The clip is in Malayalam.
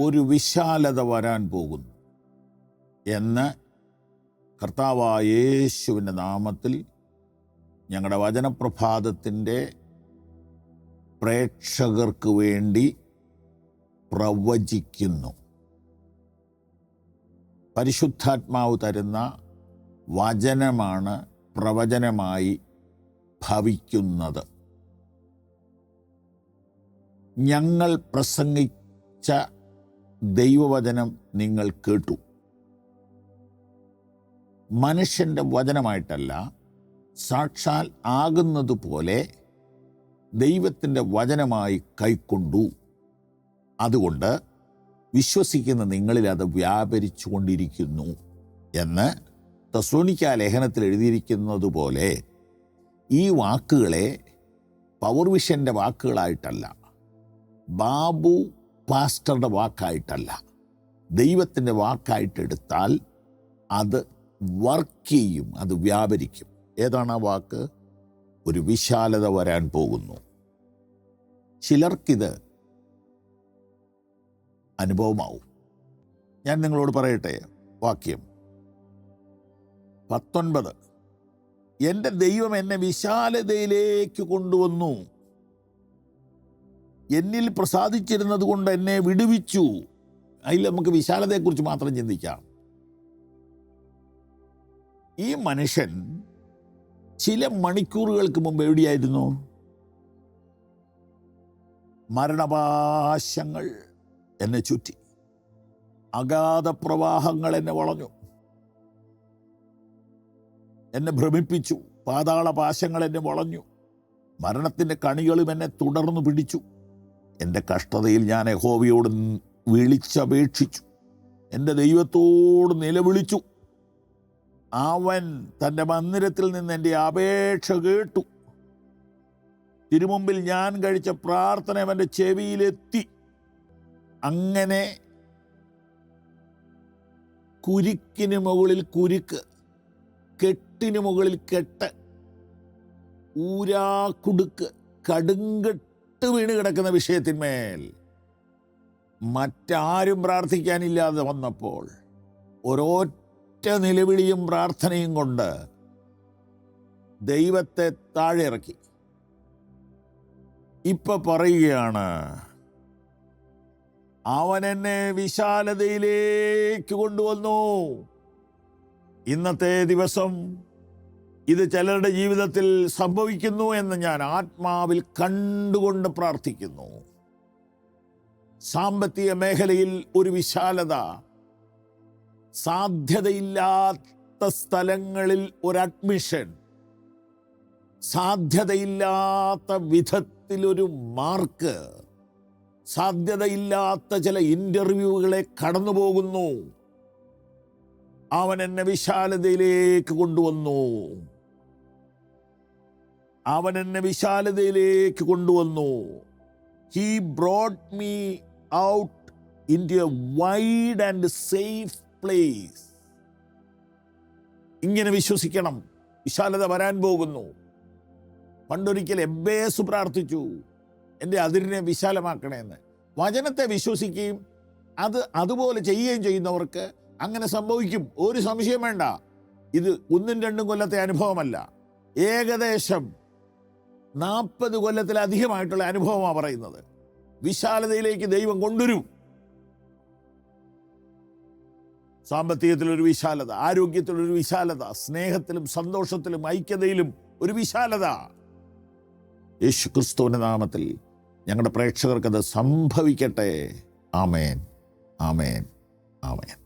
ഒരു വിശാലത വരാൻ പോകുന്നു എന്ന് കർത്താവായ യേശുവിൻ്റെ നാമത്തിൽ ഞങ്ങളുടെ വചനപ്രഭാതത്തിൻ്റെ പ്രേക്ഷകർക്ക് വേണ്ടി പ്രവചിക്കുന്നു. പരിശുദ്ധാത്മാവ് തരുന്ന വചനമാണ് പ്രവചനമായി ഭവിക്കുന്നത്. ഞങ്ങൾ പ്രസംഗിച്ച ദൈവവചനം നിങ്ങൾ കേട്ടു. മനുഷ്യൻ്റെ വചനമായിട്ടല്ല, സാക്ഷാൽ ആകുന്നതുപോലെ ദൈവത്തിൻ്റെ വചനമായി കൈക്കൊണ്ടു. അതുകൊണ്ട് വിശ്വസിക്കുന്ന നിങ്ങളിൽ അത് വ്യാപരിച്ചു കൊണ്ടിരിക്കുന്നു എന്ന് തെസ്സലോനിക്ക ലേഖനത്തിൽ എഴുതിയിരിക്കുന്നത് പോലെ ഈ വാക്കുകളെ പവർ വിഷൻ്റെ വാക്കുകളായിട്ടല്ല, ബാബു പാസ്റ്ററുടെ വാക്കായിട്ടല്ല, ദൈവത്തിൻ്റെ വാക്കായിട്ടെടുത്താൽ അത് വർക്ക് ചെയ്യും, അത് വ്യാപരിക്കും. ഏതാണ് ആ വാക്ക്? ഒരു വിശാലത വരാൻ പോകുന്നു. ചിലർക്കിത് അനുഭവമാവും. ഞാൻ നിങ്ങളോട് പറയട്ടെ, വാക്യം 19, എൻ്റെ ദൈവം എന്നെ വിശാലതയിലേക്ക് കൊണ്ടുവന്നു, എന്നിൽ പ്രസാദിച്ചിരുന്നത് കൊണ്ട് എന്നെ വിടുവിച്ചു. അതിൽ നമുക്ക് വിശാലതയെക്കുറിച്ച് മാത്രം ചിന്തിക്കാം. ഈ മനുഷ്യൻ ചില മണിക്കൂറുകൾക്ക് മുമ്പ് എവിടെയായിരുന്നു? മരണപാശങ്ങൾ എന്നെ ചുറ്റി, അഗാധ പ്രവാഹങ്ങൾ എന്നെ വളഞ്ഞു, എന്നെ ഭ്രമിപ്പിച്ചു, പാതാളപാശങ്ങൾ എന്നെ വളഞ്ഞു, മരണത്തിൻ്റെ കണികളും എന്നെ തുടർന്നു പിടിച്ചു. എൻ്റെ കഷ്ടതയിൽ ഞാൻ യഹോവയോട് വിളിച്ചപേക്ഷിച്ചു, എൻ്റെ ദൈവത്തോട് നിലവിളിച്ചു. അവൻ തൻ്റെ മന്ദിരത്തിൽ നിന്ന് എൻ്റെ അപേക്ഷ കേട്ടു. തിരുമുമ്പിൽ ഞാൻ കഴിച്ച പ്രാർത്ഥന അവൻ്റെ ചെവിയിലെത്തി. അങ്ങനെ കുരുക്കിന് മുകളിൽ കുരുക്ക്, കെട്ടിന് മുകളിൽ കെട്ട്, ഊരാക്കുടുക്ക്, കടുങ്കെട്ട് വീണ് കിടക്കുന്ന വിഷയത്തിന്മേൽ മറ്റാരും പ്രാർത്ഥിക്കാനില്ലാതെ വന്നപ്പോൾ ഒരൊറ്റ നിലവിളിയും പ്രാർത്ഥനയും കൊണ്ട് ദൈവത്തെ താഴെ ഇറക്കി. ഇപ്പൊ പറയുകയാണ്, അവൻ എന്നെ വിശാലതയിലേക്ക് കൊണ്ടുവന്നു. ഇന്നത്തെ ദിവസം ഇത് ചിലരുടെ ജീവിതത്തിൽ സംഭവിക്കുന്നു എന്ന് ഞാൻ ആത്മാവിൽ കണ്ടുകൊണ്ട് പ്രാർത്ഥിക്കുന്നു. സാമ്പത്തിക മേഖലയിൽ ഒരു വിശാലത, സാധ്യതയില്ലാത്ത സ്ഥലങ്ങളിൽ ഒരു അഡ്മിഷൻ, സാധ്യതയില്ലാത്ത വിധത്തിലൊരു മാർക്ക്, സാധ്യതയില്ലാത്ത ചില ഇൻ്റർവ്യൂകളെ കടന്നു പോകുന്നു. അവൻ എന്നെ വിശാലതയിലേക്ക് കൊണ്ടുവന്നു. അവൻ എന്നെ വിശാലതയിലേക്ക് കൊണ്ടുവന്നു. He brought me out into a wide and safe place. ഇങ്ങനെ വിശ്വസിക്കണം. വിശാലത വരാൻ പോകുന്നു. പണ്ടൊരിക്കൽ എബ്ബേസ് പ്രാർത്ഥിച്ചു, എൻ്റെ അതിരിനെ വിശാലമാക്കണമെന്ന്. വചനത്തെ വിശ്വസിക്കുകയും അത് അതുപോലെ ചെയ്യുകയും ചെയ്യുന്നവർക്ക് അങ്ങനെ സംഭവിക്കും, ഒരു സംശയം വേണ്ട. ഇത് 1-2 കൊല്ലത്തെ അനുഭവമല്ല, ഏകദേശം 40 കൊല്ലത്തിലധികമായിട്ടുള്ള അനുഭവമാണ് പറയുന്നത്. വിശാലതയിലേക്ക് ദൈവം കൊണ്ടുവരും. സാമ്പത്തികത്തിലൊരു വിശാലത, ആരോഗ്യത്തിലൊരു വിശാലത, സ്നേഹത്തിലും സന്തോഷത്തിലും ഐക്യതയിലും ഒരു വിശാലത. യേശു ക്രിസ്തുവിൻ്റെ നാമത്തിൽ ഞങ്ങളുടെ പ്രേക്ഷകർക്കത് സംഭവിക്കട്ടെ. ആമേൻ, ആമേൻ, ആമേൻ.